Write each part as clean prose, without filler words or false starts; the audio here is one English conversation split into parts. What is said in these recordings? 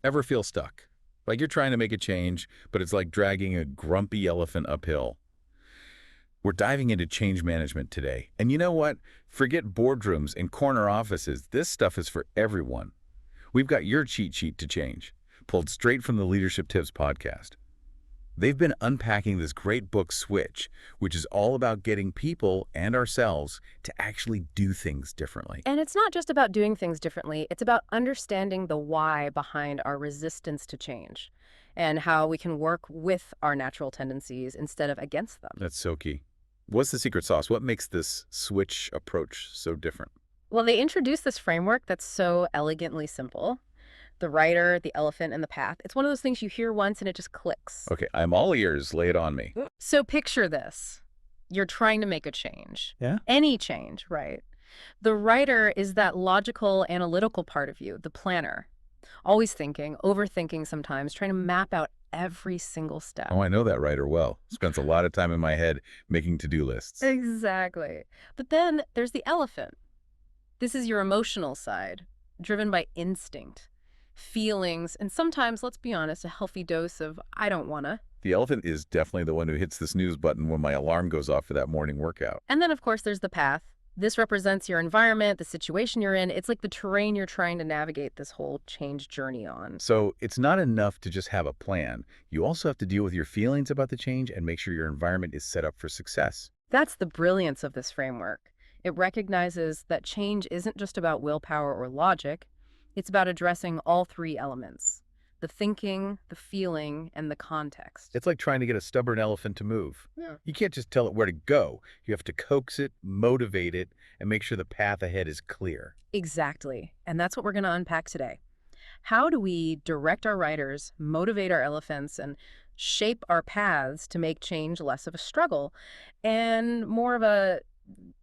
Ever feel stuck? Like you're trying to make a change, but it's like dragging a grumpy elephant uphill. We're diving into change management today. And you know what? Forget boardrooms and corner offices. This stuff is for everyone. We've got your cheat sheet to change, pulled straight from the Leadership Tips podcast. They've been unpacking this great book, Switch, which is all about getting people and ourselves to actually do things differently. And it's not just about doing things differently, it's about understanding the why behind our resistance to change and how we can work with our natural tendencies instead of against them. That's so key. What's the secret sauce? What makes this switch approach so different? Well, they introduced this framework that's so elegantly simple. The writer, the elephant, and the path. It's one of those things you hear once and it just clicks. Okay, I'm all ears. Lay it on me. So picture this. You're trying to make a change. Yeah? Any change, right? The writer is that logical, analytical part of you, the planner. Always thinking, overthinking sometimes, trying to map out every single step. Oh, I know that writer well. Spends a lot of time in my head making to-do lists. Exactly. But then there's the elephant. This is your emotional side, driven by instinct, feelings, and sometimes, let's be honest, a healthy dose of I don't wanna. The elephant is definitely the one who hits the snooze button when my alarm goes off for that morning workout. And then, of course, there's the path. This represents your environment, the situation you're in. It's like the terrain you're trying to navigate this whole change journey on. So it's not enough to just have a plan. You also have to deal with your feelings about the change and make sure your environment is set up for success. That's the brilliance of this framework. It recognizes that change isn't just about willpower or logic, it's about addressing all three elements: the thinking, the feeling, and the context. It's like trying to get a stubborn elephant to move. Yeah. You can't just tell it where to go. You have to coax it, motivate it, and make sure the path ahead is clear. Exactly. And that's what we're going to unpack today. How do we direct our riders, motivate our elephants, and shape our paths to make change less of a struggle and more of a,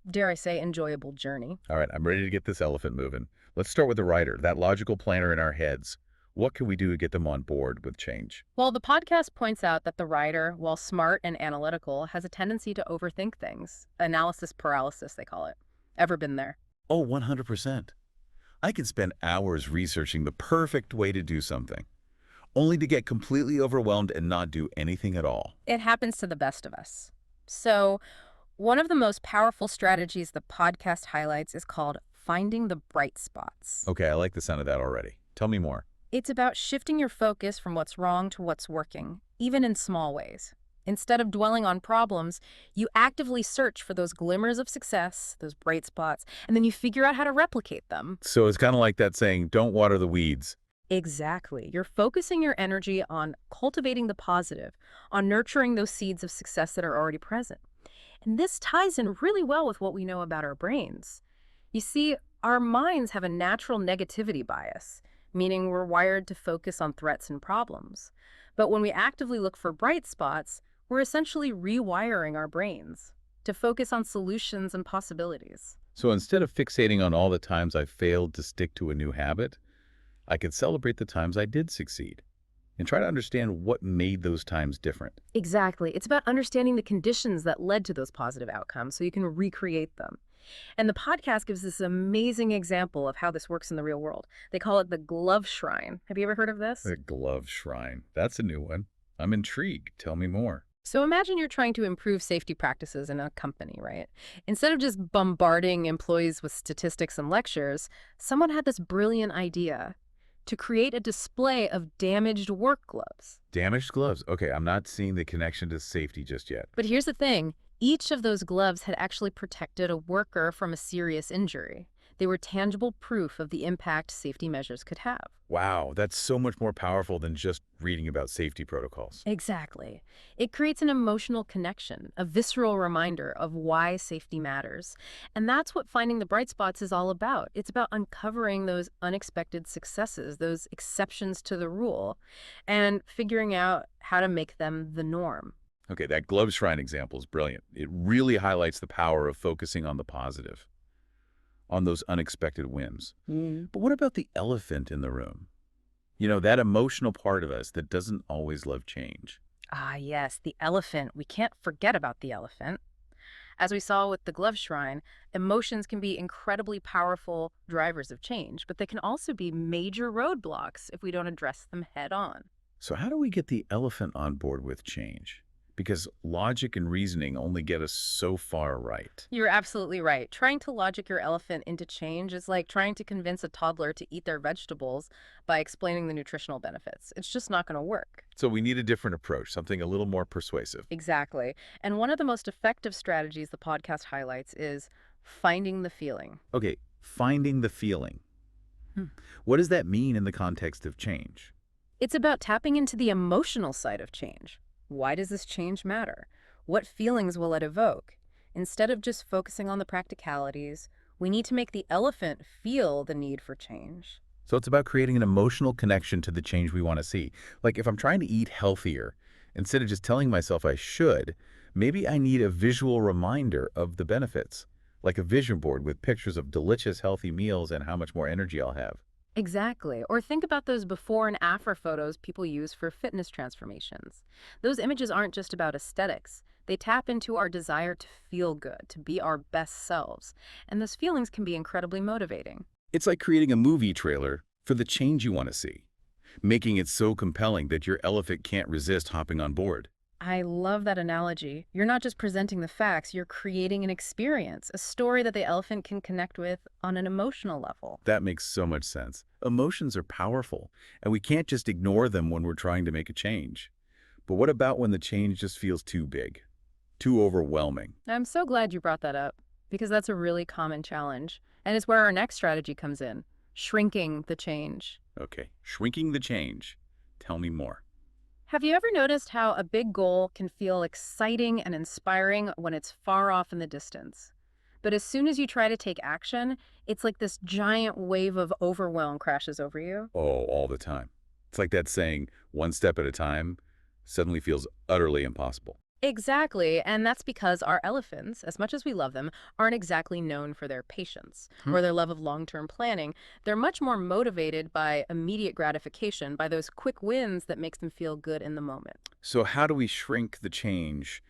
dare I say, enjoyable journey? All right, I'm ready to get this elephant moving. Let's start with the writer, that logical planner in our heads. What can we do to get them on board with change? Well, the podcast points out that the writer, while smart and analytical, has a tendency to overthink things. Analysis paralysis, they call it. Ever been there? Oh, 100%. I could spend hours researching the perfect way to do something, only to get completely overwhelmed and not do anything at all. It happens to the best of us. So, one of the most powerful strategies the podcast highlights is called finding the bright spots. Okay, I like the sound of that already. Tell me more. It's about shifting your focus from what's wrong to what's working, even in small ways. Instead of dwelling on problems, you actively search for those glimmers of success, those bright spots, and then you figure out how to replicate them. So it's kind of like that saying, don't water the weeds. Exactly. You're focusing your energy on cultivating the positive, on nurturing those seeds of success that are already present. And this ties in really well with what we know about our brains. You see, our minds have a natural negativity bias, meaning we're wired to focus on threats and problems. But when we actively look for bright spots, we're essentially rewiring our brains to focus on solutions and possibilities. So instead of fixating on all the times I failed to stick to a new habit, I could celebrate the times I did succeed and try to understand what made those times different. Exactly. It's about understanding the conditions that led to those positive outcomes so you can recreate them. And the podcast gives this amazing example of how this works in the real world. They call it the glove shrine. Have you ever heard of this? The glove shrine. That's a new one. I'm intrigued. Tell me more. So imagine you're trying to improve safety practices in a company, right? Instead of just bombarding employees with statistics and lectures, someone had this brilliant idea to create a display of damaged work gloves. Damaged gloves. Okay, I'm not seeing the connection to safety just yet. But here's the thing. Each of those gloves had actually protected a worker from a serious injury. They were tangible proof of the impact safety measures could have. Wow, that's so much more powerful than just reading about safety protocols. Exactly. It creates an emotional connection, a visceral reminder of why safety matters. And that's what finding the bright spots is all about. It's about uncovering those unexpected successes, those exceptions to the rule, and figuring out how to make them the norm. Okay, that glove shrine example is brilliant. It really highlights the power of focusing on the positive, on those unexpected whims. But what about the elephant in the room? You know, that emotional part of us that doesn't always love change. Ah, yes, the elephant. We can't forget about the elephant. As we saw with the glove shrine, emotions can be incredibly powerful drivers of change, but they can also be major roadblocks if we don't address them head on. So how do we get the elephant on board with change? Because logic and reasoning only get us so far right. You're absolutely right. Trying to logic your elephant into change is like trying to convince a toddler to eat their vegetables by explaining the nutritional benefits. It's just not going to work. So we need a different approach, something a little more persuasive. Exactly. And one of the most effective strategies the podcast highlights is finding the feeling. Okay, finding the feeling. Hmm. What does that mean in the context of change? It's about tapping into the emotional side of change. Why does this change matter? What feelings will it evoke? Instead of just focusing on the practicalities, we need to make the elephant feel the need for change. So it's about creating an emotional connection to the change we want to see. Like if I'm trying to eat healthier, instead of just telling myself I should, maybe I need a visual reminder of the benefits, like a vision board with pictures of delicious healthy meals and how much more energy I'll have. Exactly. Or think about those before and after photos people use for fitness transformations. Those images aren't just about aesthetics. They tap into our desire to feel good, to be our best selves. And those feelings can be incredibly motivating. It's like creating a movie trailer for the change you want to see, making it so compelling that your elephant can't resist hopping on board. I love that analogy. You're not just presenting the facts, you're creating an experience, a story that the elephant can connect with on an emotional level. That makes so much sense. Emotions are powerful, and we can't just ignore them when we're trying to make a change. But what about when the change just feels too big, too overwhelming? I'm so glad you brought that up because that's a really common challenge. And it's where our next strategy comes in, shrinking the change. Okay, shrinking the change. Tell me more. Have you ever noticed how a big goal can feel exciting and inspiring when it's far off in the distance? But as soon as you try to take action, it's like this giant wave of overwhelm crashes over you. Oh, all the time. It's like that saying, one step at a time, suddenly feels utterly impossible. Exactly, and that's because our elephants, as much as we love them, aren't exactly known for their patience Hmm. or their love of long-term planning. They're much more motivated by immediate gratification, by those quick wins that makes them feel good in the moment. So how do we shrink the change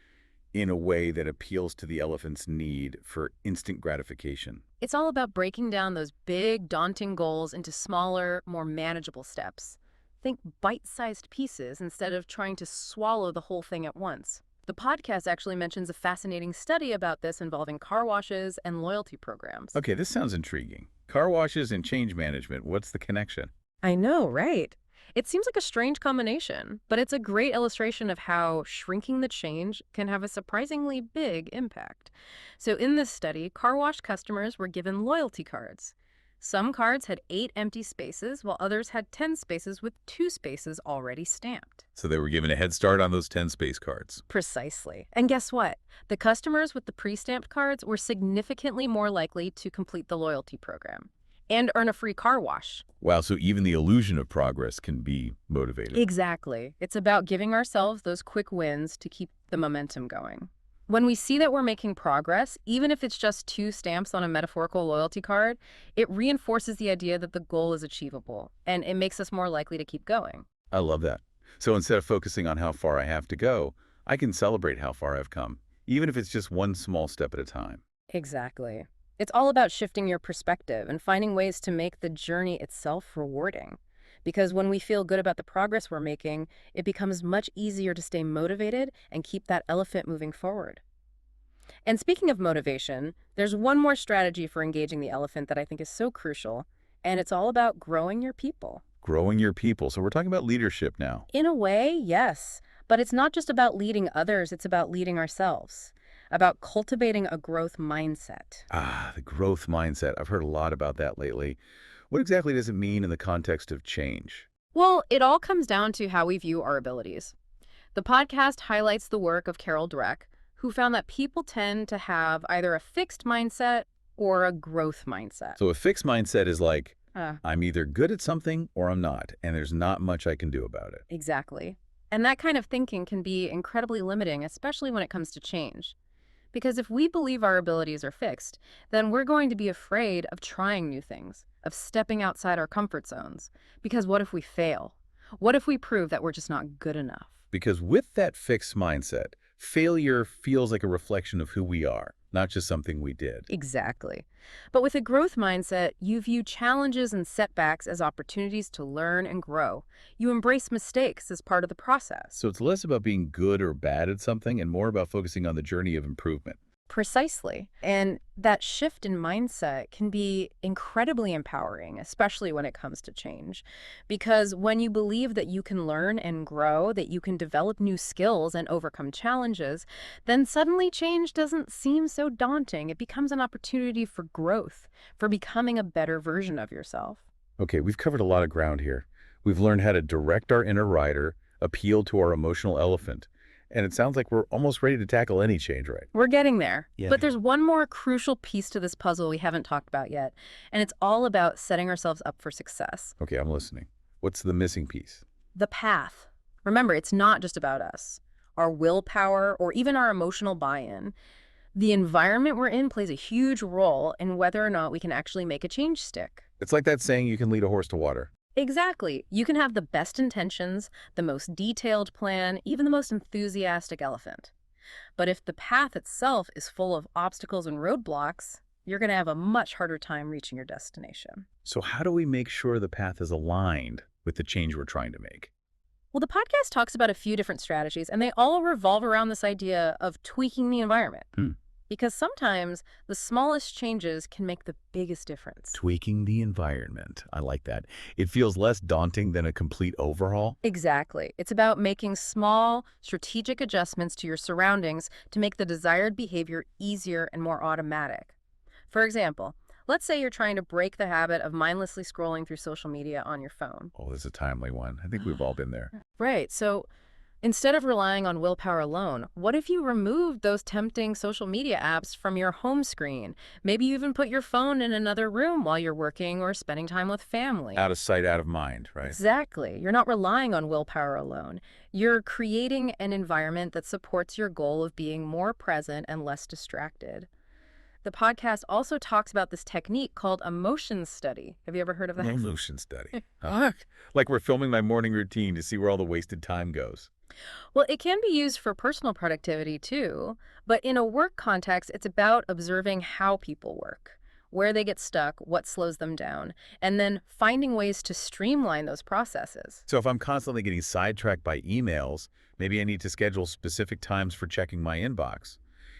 in a way that appeals to the elephant's need for instant gratification? It's all about breaking down those big, daunting goals into smaller, more manageable steps. Think bite-sized pieces instead of trying to swallow the whole thing at once. The podcast actually mentions a fascinating study about this involving car washes and loyalty programs. Okay, this sounds intriguing. Car washes and change management, what's the connection? I know, right? It seems like a strange combination, but it's a great illustration of how shrinking the change can have a surprisingly big impact. So in this study, car wash customers were given loyalty cards. Some cards had 8 empty spaces, while others had 10 spaces with 2 spaces already stamped. So they were given a head start on those 10 space cards. Precisely. And guess what? The customers with the pre-stamped cards were significantly more likely to complete the loyalty program and earn a free car wash. Wow, so even the illusion of progress can be motivated. Exactly. It's about giving ourselves those quick wins to keep the momentum going. When we see that we're making progress, even if it's just 2 stamps on a metaphorical loyalty card, it reinforces the idea that the goal is achievable, and it makes us more likely to keep going. I love that. So instead of focusing on how far I have to go, I can celebrate how far I've come, even if it's just one small step at a time. Exactly. It's all about shifting your perspective and finding ways to make the journey itself rewarding. Because when we feel good about the progress we're making, it becomes much easier to stay motivated and keep that elephant moving forward. And speaking of motivation, there's one more strategy for engaging the elephant that I think is so crucial, and it's all about growing your people. Growing your people. So we're talking about leadership now. In a way, yes, but it's not just about leading others, it's about leading ourselves, about cultivating a growth mindset. Ah, the growth mindset. I've heard a lot about that lately. What exactly does it mean in the context of change? Well, it all comes down to how we view our abilities. The podcast highlights the work of Carol Dweck, who found that people tend to have either a fixed mindset or a growth mindset. So a fixed mindset is like, Uh, I'm either good at something or I'm not, and there's not much I can do about it. exactly. And that kind of thinking can be incredibly limiting, especially when it comes to change. Because if we believe our abilities are fixed, then we're going to be afraid of trying new things, of stepping outside our comfort zones. Because what if we fail? What if we prove that we're just not good enough? Because with that fixed mindset, failure feels like a reflection of who we are. not just something we did. Exactly. But with a growth mindset, you view challenges and setbacks as opportunities to learn and grow. You embrace mistakes as part of the process. So it's less about being good or bad at something and more about focusing on the journey of improvement. Precisely. And that shift in mindset can be incredibly empowering, especially when it comes to change. Because when you believe that you can learn and grow, that you can develop new skills and overcome challenges, then suddenly change doesn't seem so daunting. It becomes an opportunity for growth, for becoming a better version of yourself. Okay, we've covered a lot of ground here. We've learned how to direct our inner rider, appeal to our emotional elephant, and it sounds like we're almost ready to tackle any change, right? We're getting there. Yeah. But there's one more crucial piece to this puzzle we haven't talked about yet, and it's all about setting ourselves up for success. Okay, I'm listening. What's the missing piece? The path. Remember, it's not just about us, our willpower, or even our emotional buy-in. The environment we're in plays a huge role in whether or not we can actually make a change stick. It's like that saying you can lead a horse to water. Exactly. You can have the best intentions, the most detailed plan, even the most enthusiastic elephant. But if the path itself is full of obstacles and roadblocks, you're going to have a much harder time reaching your destination. So how do we make sure the path is aligned with the change we're trying to make? Well, the podcast talks about a few different strategies, and they all revolve around this idea of tweaking the environment. Hmm. Because sometimes the smallest changes can make the biggest difference. Tweaking the environment. I like that. It feels less daunting than a complete overhaul. Exactly. It's about making small, strategic adjustments to your surroundings to make the desired behavior easier and more automatic. For example, let's say you're trying to break the habit of mindlessly scrolling through social media on your phone. Oh, this is a timely one. I think we've all been there. Right. So instead of relying on willpower alone, what if you removed those tempting social media apps from your home screen? Maybe you even put your phone in another room while you're working or spending time with family. Out of sight, out of mind, right? Exactly. You're not relying on willpower alone. You're creating an environment that supports your goal of being more present and less distracted. The podcast also talks about this technique called emotion study. Have you ever heard of that? Emotion study. Like we're filming my morning routine to see where all the wasted time goes. Well, it can be used for personal productivity too, but in a work context, it's about observing how people work, where they get stuck, what slows them down, and then finding ways to streamline those processes. So if I'm constantly getting sidetracked by emails, maybe I need to schedule specific times for checking my inbox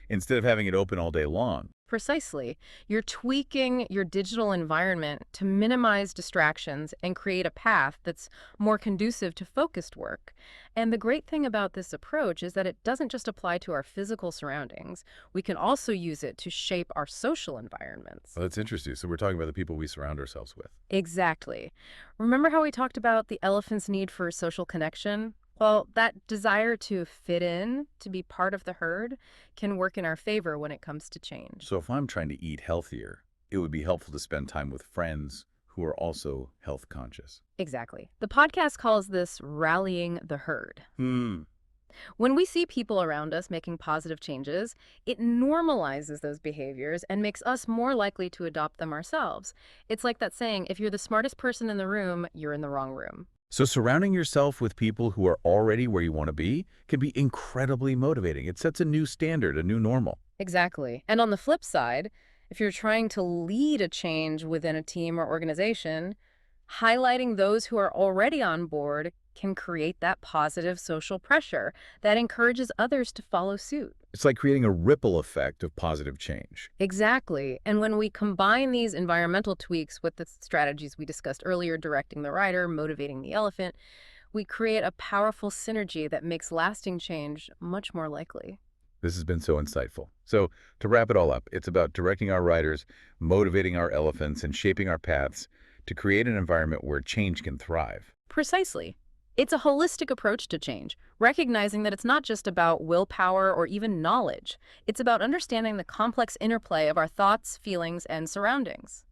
instead of having it open all day long. Precisely. You're tweaking your digital environment to minimize distractions and create a path that's more conducive to focused work. And the great thing about this approach is that it doesn't just apply to our physical surroundings. We can also use it to shape our social environments. Well, that's interesting. So we're talking about the people we surround ourselves with. Exactly. Remember how we talked about the elephant's need for social connection? Well, that desire to fit in, to be part of the herd, can work in our favor when it comes to change. So if I'm trying to eat healthier, it would be helpful to spend time with friends who are also health conscious. Exactly. The podcast calls this rallying the herd. When we see people around us making positive changes, it normalizes those behaviors and makes us more likely to adopt them ourselves. It's like that saying, if you're the smartest person in the room, you're in the wrong room. So surrounding yourself with people who are already where you want to be can be incredibly motivating. It sets a new standard, a new normal. Exactly. And on the flip side, if you're trying to lead a change within a team or organization, highlighting those who are already on board can create that positive social pressure that encourages others to follow suit. It's like creating a ripple effect of positive change. Exactly. And when we combine these environmental tweaks with the strategies we discussed earlier, directing the rider, motivating the elephant, we create a powerful synergy that makes lasting change much more likely. This has been so insightful. So to wrap it all up, it's about directing our riders, motivating our elephants, and shaping our paths to create an environment where change can thrive. Precisely. It's a holistic approach to change, recognizing that it's not just about willpower or even knowledge. It's about understanding the complex interplay of our thoughts, feelings, and surroundings.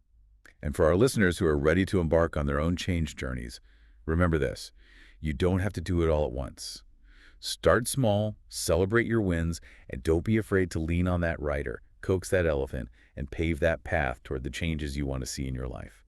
And for our listeners who are ready to embark on their own change journeys, remember this: you don't have to do it all at once. Start small, celebrate your wins, and don't be afraid to lean on that rider, coax that elephant, and pave that path toward the changes you want to see in your life.